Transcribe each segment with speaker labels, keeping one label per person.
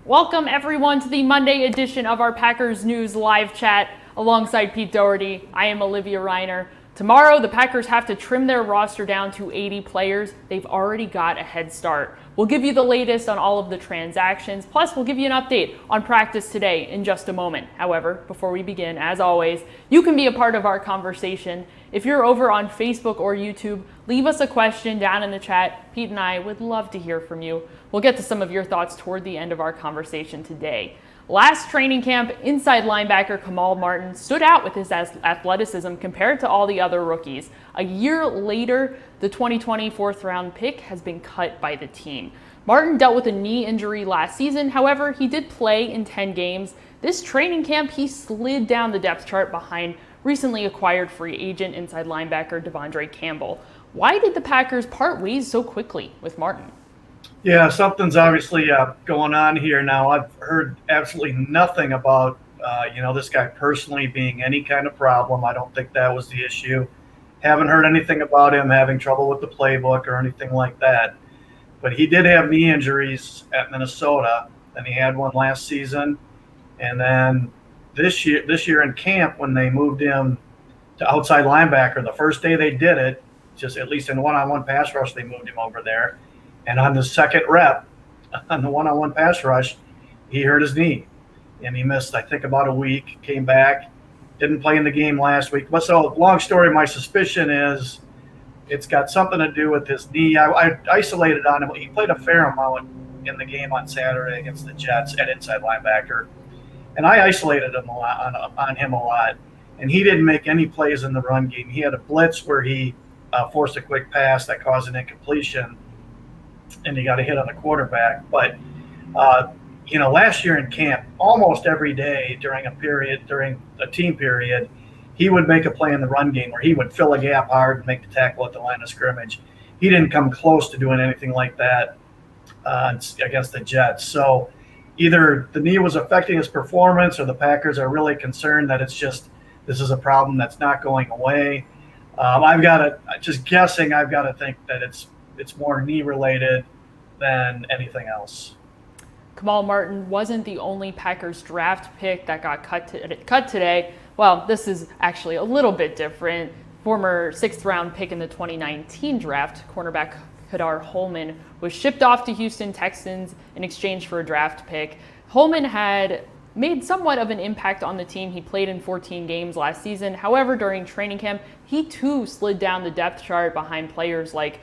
Speaker 1: Welcome everyone to the Monday edition of our Packers News live chat alongside Pete Dougherty. I am Olivia Reiner. Tomorrow, the Packers have to trim their roster down to 80 players. They've already got a head start. We'll give you the latest on all of the transactions, plus we'll give you an update on practice today in just a moment. However, before we begin, as always, you can be a part of our conversation. If you're over on Facebook or YouTube, leave us a question down in the chat. Pete and I would love to hear from you. We'll get to some of your thoughts toward the end of our conversation today. Last training camp, inside linebacker Kamal Martin stood out with his athleticism compared to all the other rookies. A year later, the 2020 fourth-round pick has been cut by the team. Martin dealt with a knee injury last season. However, he did play in 10 games. This training camp, he slid down the depth chart behind recently acquired free agent inside linebacker Devondre Campbell. Why did the Packers part ways so quickly with Martin?
Speaker 2: Yeah, something's obviously going on here now. I've heard absolutely nothing about, this guy personally being any kind of problem. I don't think that was the issue. Haven't heard anything about him having trouble with the playbook or anything like that. But he did have knee injuries at Minnesota, and he had one last season. And then this year in camp, when they moved him to outside linebacker, the first day they did it, just at least in one-on-one pass rush, they moved him over there. And on the second rep, on the one-on-one pass rush, he hurt his knee. And he missed, I think, about a week, came back, didn't play in the game last week. But so, long story, my suspicion is it's got something to do with his knee. I isolated on him. He played a fair amount in the game on Saturday against the Jets at inside linebacker. And I isolated him on him a lot. And he didn't make any plays in the run game. He had a blitz where he forced a quick pass that caused an incompletion, and he got a hit on the quarterback. But, last year in camp, almost every day during a team period, he would make a play in the run game where he would fill a gap hard and make the tackle at the line of scrimmage. He didn't come close to doing anything like that against the Jets. So either the knee was affecting his performance, or the Packers are really concerned that this is a problem that's not going away. I've got to think that it's more knee related than anything else.
Speaker 1: Kamal Martin wasn't the only Packers draft pick that got cut today. Well, this is actually a little bit different. Former sixth-round pick in the 2019 draft, cornerback Kadar Holman, was shipped off to Houston Texans in exchange for a draft pick. Holman had made somewhat of an impact on the team. He played in 14 games last season. However, during training camp, he too slid down the depth chart behind players like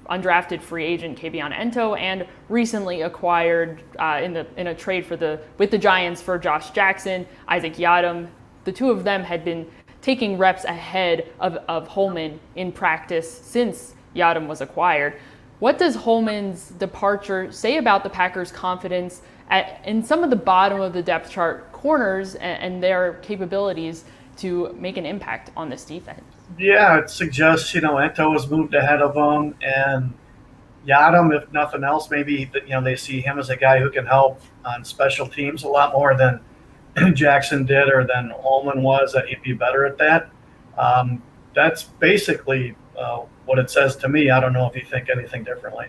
Speaker 1: undrafted free agent Kabion Ento and recently acquired in a trade with the Giants for Josh Jackson, Isaac Yiadom. The two of them had been taking reps ahead of Holman in practice since Yiadom was acquired. What does Holman's departure say about the Packers' confidence in some of the bottom of the depth chart corners and their capabilities to make an impact on this defense?
Speaker 2: Yeah, it suggests, Ento was moved ahead of him, and Yiadom, if nothing else, maybe, they see him as a guy who can help on special teams a lot more than Jackson did or than Holman was, that he'd be better at that. That's basically what it says to me. I don't know if you think anything differently.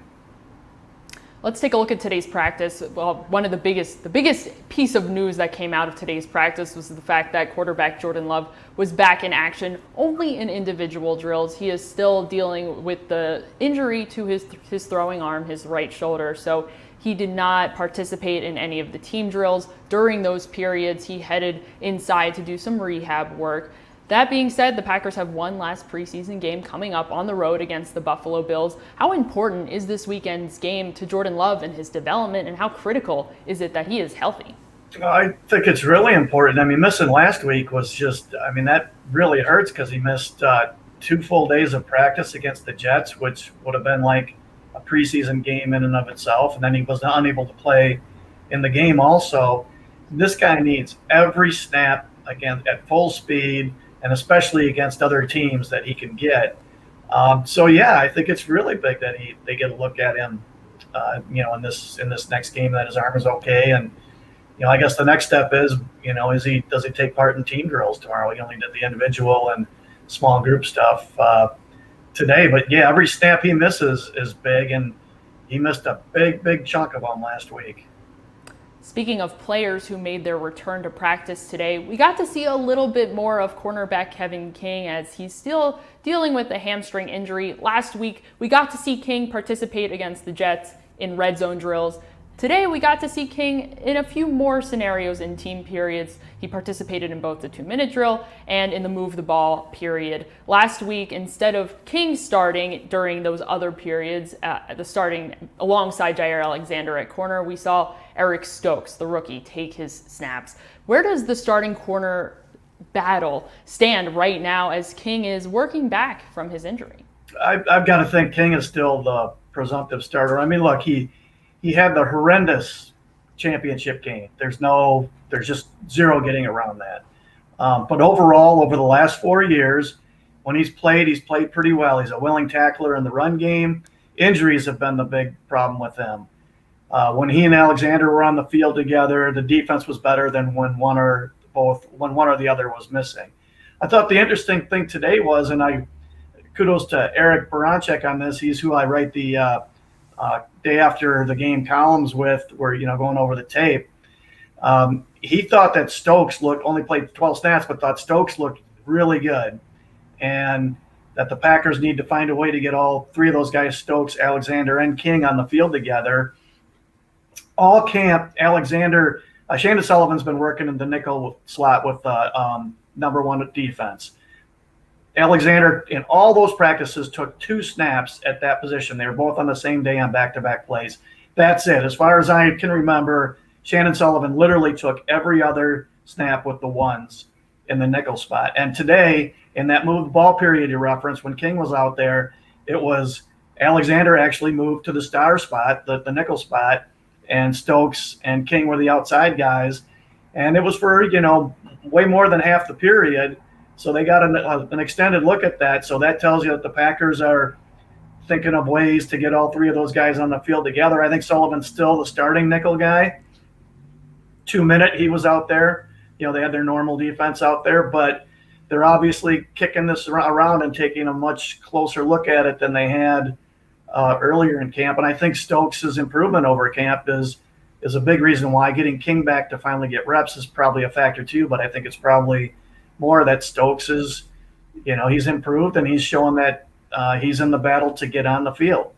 Speaker 1: Let's take a look at today's practice. Well, one of the biggest piece of news that came out of today's practice was the fact that quarterback Jordan Love was back in action only in individual drills. He is still dealing with the injury to his throwing arm, his right shoulder. So he did not participate in any of the team drills. During those periods, he headed inside to do some rehab work. That being said, the Packers have one last preseason game coming up on the road against the Buffalo Bills. How important is this weekend's game to Jordan Love and his development, and how critical is it that he is healthy?
Speaker 2: I think it's really important. Missing last week was that really hurts because he missed 2 full days of practice against the Jets, which would have been like a preseason game in and of itself. And then he was unable to play in the game also. This guy needs every snap again at full speed, and especially against other teams that he can get. I think it's really big that they get a look at him, in this next game, that his arm is okay. And I guess the next step is, does he take part in team drills tomorrow? He only did the individual and small group stuff today, but yeah, every snap he misses is big, and he missed a big chunk of them last week.
Speaker 1: Speaking of players who made their return to practice today, we got to see a little bit more of cornerback Kevin King as he's still dealing with a hamstring injury. Last week, we got to see King participate against the Jets in red zone drills. Today, we got to see King in a few more scenarios in team periods. He participated in both the 2-minute drill and in the move the ball period. Last week, instead of King starting during those other periods, the starting alongside Jair Alexander at corner, we saw Eric Stokes, the rookie, take his snaps. Where does the starting corner battle stand right now as King is working back from his injury?
Speaker 2: I've got to think King is still the presumptive starter. I mean, look, he had the horrendous championship game. There's just zero getting around that. But overall, over the last 4 years, when he's played pretty well. He's a willing tackler in the run game. Injuries have been the big problem with him. When he and Alexander were on the field together, the defense was better than when one or the other was missing. I thought the interesting thing today was, and I kudos to Eric Baranchek on this. He's who I write the day after the game columns with, where going over the tape. He thought that Stokes only played 12 snaps, but thought Stokes looked really good, and that the Packers need to find a way to get all three of those guys, Stokes, Alexander, and King, on the field together. All camp, Alexander, Shannon Sullivan's been working in the nickel slot with number one defense. Alexander, in all those practices, took 2 snaps at that position. They were both on the same day on back-to-back plays. That's it. As far as I can remember, Shannon Sullivan literally took every other snap with the ones in the nickel spot. And today, in that move ball period you referenced, when King was out there, it was Alexander actually moved to the star spot, the nickel spot, and Stokes and King were the outside guys. And it was for, way more than half the period. So they got an extended look at that. So that tells you that the Packers are thinking of ways to get all three of those guys on the field together. I think Sullivan's still the starting nickel guy. 2-minute, he was out there. They had their normal defense out there, but they're obviously kicking this around and taking a much closer look at it than they had earlier in camp. And I think Stokes' improvement over camp is a big reason why. Getting King back to finally get reps is probably a factor too, but I think it's probably more that Stokes is, he's improved and he's showing that he's in the battle to get on the field.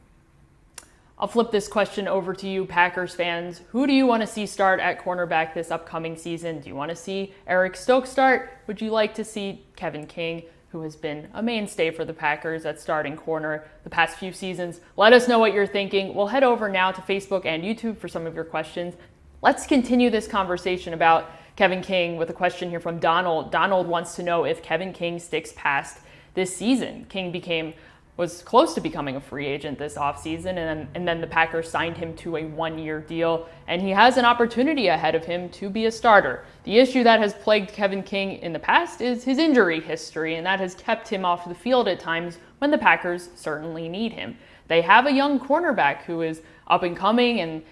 Speaker 1: I'll flip this question over to you, Packers fans. Who do you want to see start at cornerback this upcoming season? Do you want to see Eric Stokes start? Would you like to see Kevin King, who has been a mainstay for the Packers at starting corner the past few seasons? Let us know what you're thinking. We'll head over now to Facebook and YouTube for some of your questions. Let's continue this conversation about Kevin King with a question here from Donald. Donald wants to know if Kevin King sticks past this season. King was close to becoming a free agent this offseason, and then the Packers signed him to a 1-year deal, and he has an opportunity ahead of him to be a starter. The issue that has plagued Kevin King in the past is his injury history, and that has kept him off the field at times when the Packers certainly need him. They have a young cornerback who is up and coming and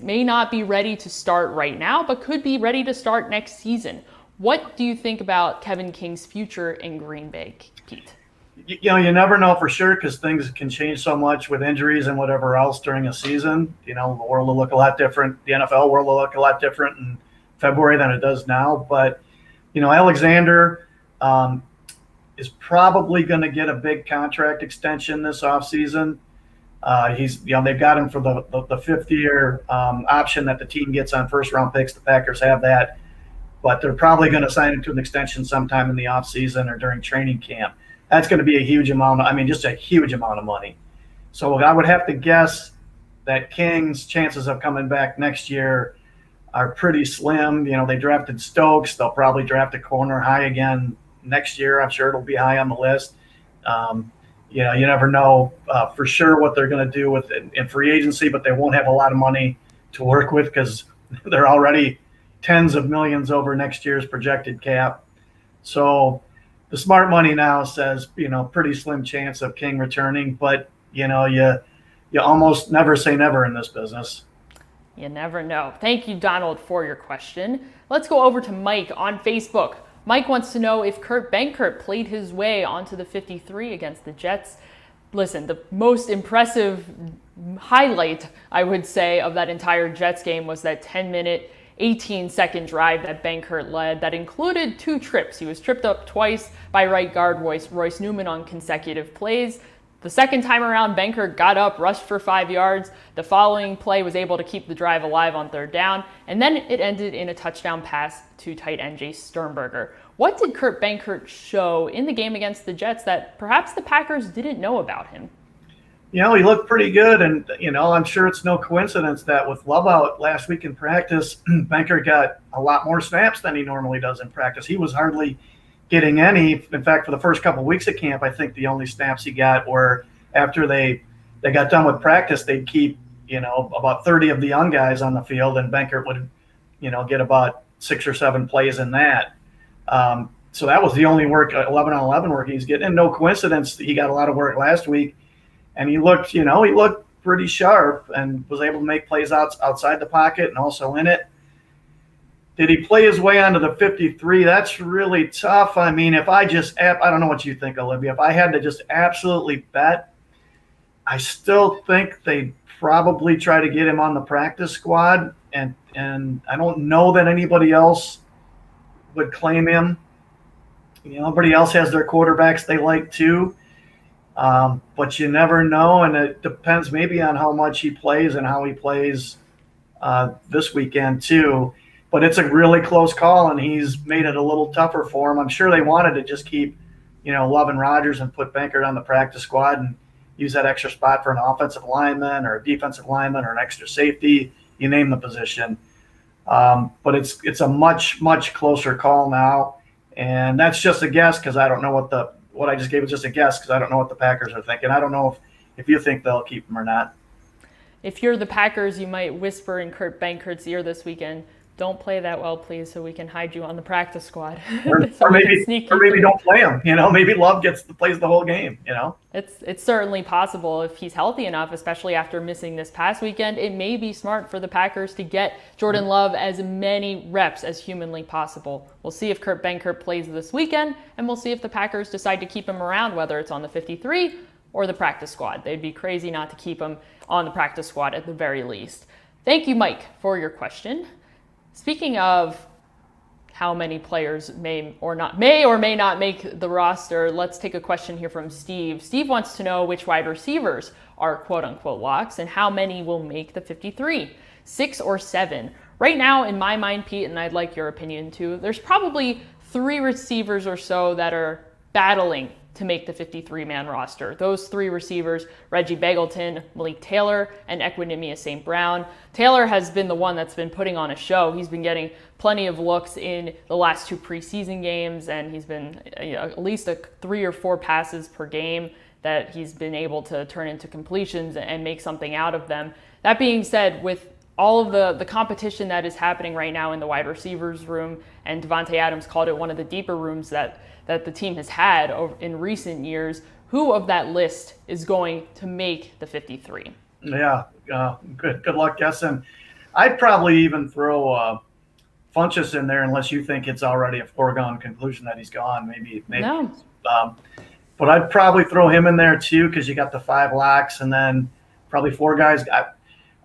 Speaker 1: may not be ready to start right now, but could be ready to start next season. What do you think about Kevin King's future in Green Bay, Pete?
Speaker 2: You never know for sure because things can change so much with injuries and whatever else during a season. The world will look a lot different. The NFL world will look a lot different in February than it does now. But, Alexander is probably going to get a big contract extension this offseason. They've got him for the 5th-year option that the team gets on first-round picks. The Packers have that. But they're probably going to sign him to an extension sometime in the offseason or during training camp. That's going to be a huge amount. Just a huge amount of money. So I would have to guess that King's chances of coming back next year are pretty slim. They drafted Stokes. They'll probably draft a corner high again next year. I'm sure it'll be high on the list. You never know for sure what they're going to do with in free agency, but they won't have a lot of money to work with because they're already tens of millions over next year's projected cap. So the smart money now says, pretty slim chance of King returning, but you almost never say never in this business.
Speaker 1: You never know. Thank you, Donald, for your question. Let's go over to Mike on Facebook. Mike wants to know if Kurt Benkert played his way onto the 53 against the Jets. Listen, the most impressive highlight, I would say, of that entire Jets game was that 10-minute 18-second drive that Benkert led that included 2 trips. He was tripped up twice by right guard Royce Newman on consecutive plays. The second time around, Benkert got up, rushed for 5 yards. The following play was able to keep the drive alive on 3rd down, and then it ended in a touchdown pass to tight end Jay Sternberger. What did Kurt Benkert show in the game against the Jets that perhaps the Packers didn't know about him?
Speaker 2: He looked pretty good, and, I'm sure it's no coincidence that with Love out last week in practice, Benkert got a lot more snaps than he normally does in practice. He was hardly getting any. In fact, for the first couple of weeks of camp, I think the only snaps he got were after they got done with practice, they'd keep, about 30 of the young guys on the field, and Benkert would, get about 6 or 7 plays in that. So that was the only work, 11-on-11 work he's getting. And no coincidence, he got a lot of work last week, and he looked pretty sharp and was able to make plays outside the pocket and also in it. Did he play his way onto the 53? That's really tough. I mean, if I don't know what you think, Olivia. If I had to just absolutely bet, I still think they'd probably try to get him on the practice squad. And I don't know that anybody else would claim him. Everybody else has their quarterbacks they like too. But you never know. And it depends maybe on how much he plays and how he plays this weekend too. But it's a really close call, and he's made it a little tougher for him. I'm sure they wanted to just keep, Love and Rodgers and put Benkert on the practice squad and use that extra spot for an offensive lineman or a defensive lineman or an extra safety. You name the position. But it's a much, much closer call now. And that's just a guess because I don't know what I just gave is just a guess because I don't know what the Packers are thinking. I don't know if you think they'll keep him or not.
Speaker 1: If you're the Packers, you might whisper in Kurt Benkert's ear this weekend, "Don't play that well, please, so we can hide you on the practice squad."
Speaker 2: or maybe don't play him. Maybe Love plays the whole game.
Speaker 1: It's certainly possible if he's healthy enough, especially after missing this past weekend. It may be smart for the Packers to get Jordan Love as many reps as humanly possible. We'll see if Kurt Benkert plays this weekend, and we'll see if the Packers decide to keep him around, whether it's on the 53 or the practice squad. They'd be crazy not to keep him on the practice squad at the very least. Thank you, Mike, for your question. Speaking of how many players may or may not make the roster, let's take a question here from Steve. Steve wants to know which wide receivers are quote-unquote locks and how many will make the 53, 6 or 7. Right now, in my mind, Pete, and I'd like your opinion too, there's probably 3 receivers or so that are battling to make the 53-man roster. Those 3 receivers, Reggie Begelton, Malik Taylor, and Equinemius St. Brown. Taylor has been the one that's been putting on a show. He's been getting plenty of looks in the last 2 preseason games, and he's been at least 3 or 4 passes per game that he's been able to turn into completions and make something out of them. That being said, with all of the competition that is happening right now in the wide receivers room, and Devontae Adams called it one of the deeper rooms that the team has had in recent years, who of that list is going to make the 53?
Speaker 2: Yeah, good luck guessing. I'd probably even throw Funchess in there unless you think it's already a foregone conclusion that he's gone. Maybe.
Speaker 1: No.
Speaker 2: But I'd probably throw him in there too because you got the 5 locks and then probably 4 guys.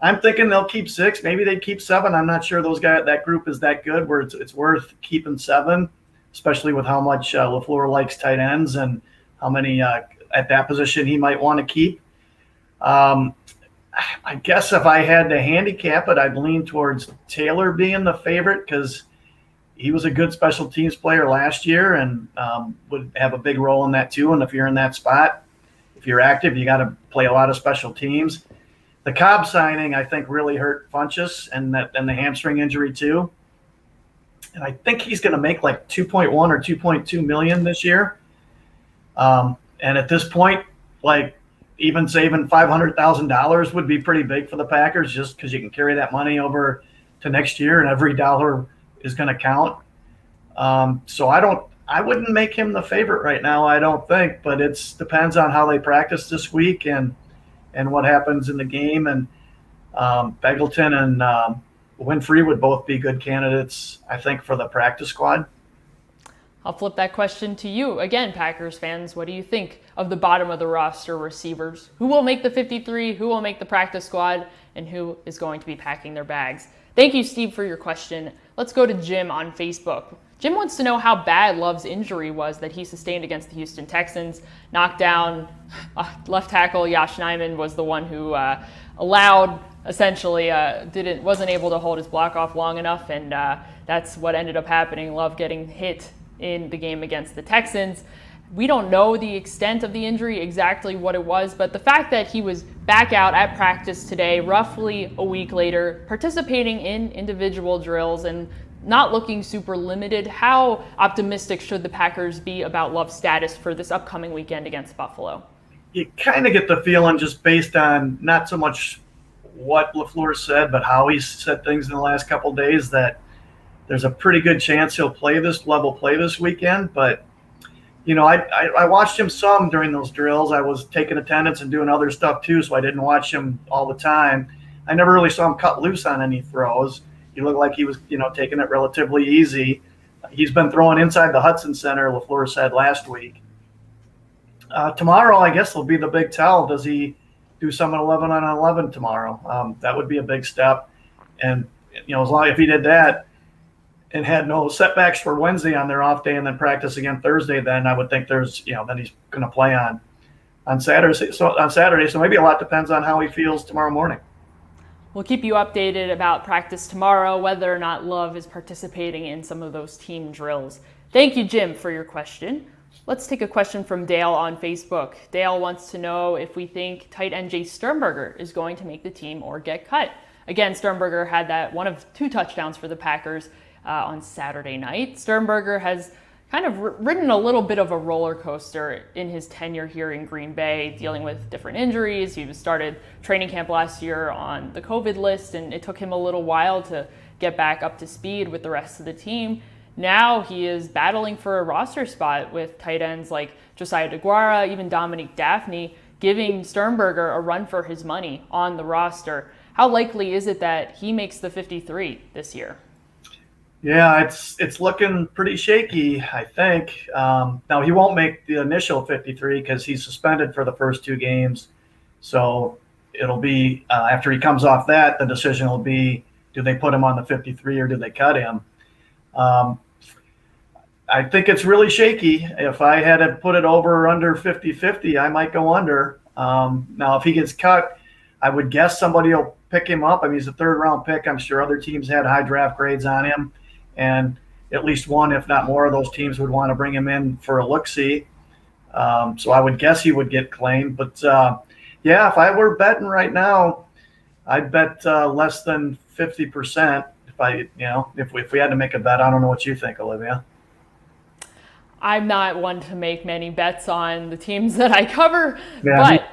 Speaker 2: I'm thinking they'll keep 6. Maybe they keep 7. I'm not sure that group is that good where it's worth keeping 7. Especially with how much LaFleur likes tight ends and how many at that position he might want to keep. I guess if I had to handicap it, I'd lean towards Taylor being the favorite because he was a good special teams player last year and would have a big role in that too. And if you're in that spot, if you're active, you got to play a lot of special teams. The Cobb signing, I think, really hurt Funchess and the hamstring injury too. And I think he's going to make like 2.1 or 2.2 million this year. And at this point, like even saving $500,000 would be pretty big for the Packers just because you can carry that money over to next year and every dollar is going to count. So I wouldn't make him the favorite right now, I don't think, but it depends on how they practice this week and what happens in the game. And Begelton and Winfrey would both be good candidates, I think, for the practice squad.
Speaker 1: I'll flip that question to you. Again, Packers fans, what do you think of the bottom of the roster receivers? Who will make the 53? Who will make the practice squad? And who is going to be packing their bags? Thank you, Steve, for your question. Let's go to Jim on Facebook. Jim wants to know how bad Love's injury was that he sustained against the Houston Texans. Knocked down left tackle Yash Nyman was the one who wasn't able to hold his block off long enough, and that's what ended up happening. Love getting hit in the game against the Texans. We don't know the extent of the injury, exactly what it was, but the fact that he was back out at practice today, roughly a week later, participating in individual drills and not looking super limited, how optimistic should the Packers be about Love's status for this upcoming weekend against Buffalo?
Speaker 2: You kind of get the feeling, just based on not so much what LaFleur said, but how he said things in the last couple of days, that there's a pretty good chance he'll play this weekend. But I watched him some during those drills. I was taking attendance and doing other stuff too, so I didn't watch him all the time. I never really saw him cut loose on any throws. He looked like he was, taking it relatively easy. He's been throwing inside the Hudson Center, LaFleur said last week. Tomorrow, I guess, will be the big tell. Does he do some 11-on-11 tomorrow? That would be a big step. And, if he did that and had no setbacks for Wednesday on their off day and then practice again Thursday, then I would think then he's going to play on Saturday. So maybe a lot depends on how he feels tomorrow morning.
Speaker 1: We'll keep you updated about practice tomorrow, whether or not Love is participating in some of those team drills. Thank you, Jim, for your question. Let's take a question from Dale on Facebook. Dale wants to know if we think tight end Jay Sternberger is going to make the team or get cut. Again, Sternberger had that one of 2 touchdowns for the Packers on Saturday night. Sternberger has kind of ridden a little bit of a roller coaster in his tenure here in Green Bay, dealing with different injuries. He started training camp last year on the COVID list, and it took him a little while to get back up to speed with the rest of the team. Now he is battling for a roster spot with tight ends like Josiah DeGuara, even Dominique Dafney, giving Sternberger a run for his money on the roster. How likely is it that he makes the 53 this year?
Speaker 2: Yeah, it's looking pretty shaky, I think. Now, he won't make the initial 53 because he's suspended for the first 2 games. So it'll be, after he comes off that, the decision will be, do they put him on the 53 or do they cut him? I think it's really shaky. If I had to put it over or under 50-50, I might go under. Now, if he gets cut, I would guess somebody will pick him up. I mean, he's a 3rd-round pick. I'm sure other teams had high draft grades on him. And at least one, if not more, of those teams would want to bring him in for a look-see. So I would guess he would get claimed. But, if I were betting right now, I'd bet less than 50% if we had to make a bet. I don't know what you think, Olivia.
Speaker 1: I'm not one to make many bets on the teams that I cover, but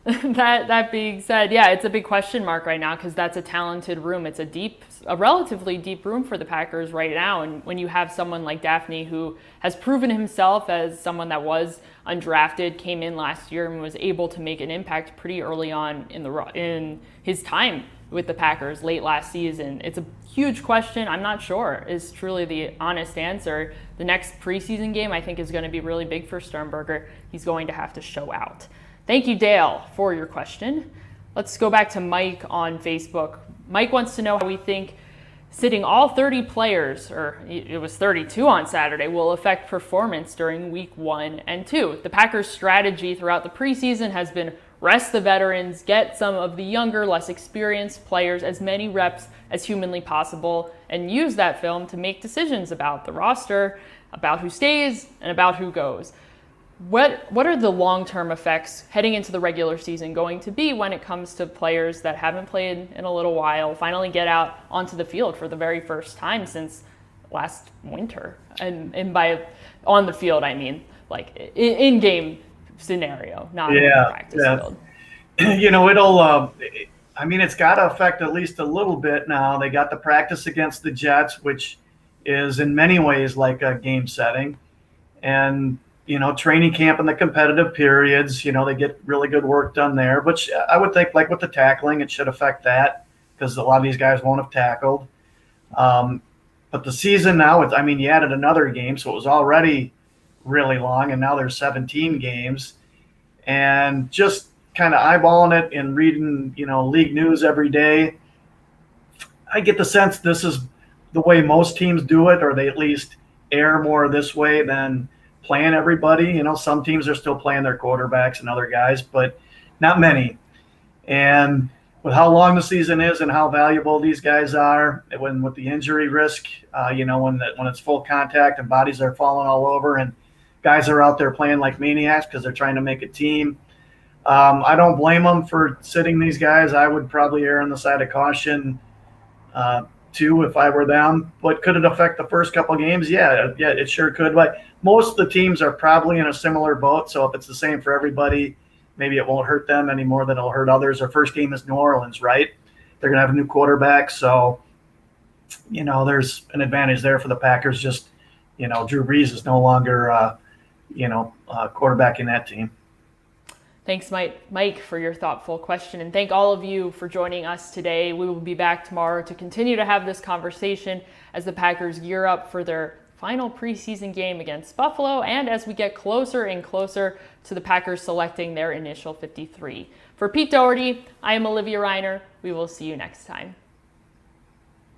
Speaker 1: that being said, it's a big question mark right now because that's a talented room. It's a relatively deep room for the Packers right now. And when you have someone like Dafney, who has proven himself as someone that was undrafted, came in last year and was able to make an impact pretty early on in his time with the Packers late last season. It's a huge question. I'm not sure is truly the honest answer. The next preseason game, I think, is going to be really big for Sternberger. He's going to have to show out. Thank you, Dale, for your question. Let's go back to Mike on Facebook. Mike wants to know how we think sitting all 30 players, or it was 32 on Saturday, will affect performance during week 1 and 2. The Packers' strategy throughout the preseason has been rest the veterans, get some of the younger, less experienced players as many reps as humanly possible, and use that film to make decisions about the roster, about who stays, and about who goes. What are the long-term effects heading into the regular season going to be when it comes to players that haven't played in a little while, finally get out onto the field for the very first time since last winter? And by on the field, I mean like in-game scenario, not on the practice field.
Speaker 2: It's got to affect at least a little bit now. They got the practice against the Jets, which is in many ways like a game setting. And training camp and the competitive periods, they get really good work done there, which I would think, like with the tackling, it should affect that because a lot of these guys won't have tackled. But the season now, you added another game, so it was already really long, and now there's 17 games. And just kind of eyeballing it and reading, league news every day, I get the sense this is the way most teams do it, or they at least err more this way than playing everybody. You know, some teams are still playing their quarterbacks and other guys, but not many. And with how long the season is and how valuable these guys are, with the injury risk, when it's full contact and bodies are falling all over and guys are out there playing like maniacs because they're trying to make a team. I don't blame them for sitting these guys. I would probably err on the side of caution too if I were them. But could it affect the first couple of games? Yeah, it sure could. But most of the teams are probably in a similar boat. So if it's the same for everybody, maybe it won't hurt them any more than it'll hurt others. Their first game is New Orleans, right? They're going to have a new quarterback. So, there's an advantage there for the Packers. Just, Drew Brees is no longer, quarterbacking that team.
Speaker 1: Thanks, Mike, for your thoughtful question. And thank all of you for joining us today. We will be back tomorrow to continue to have this conversation as the Packers gear up for their final preseason game against Buffalo, and as we get closer and closer to the Packers selecting their initial 53. For Pete Dougherty, I am Olivia Reiner. We will see you next time.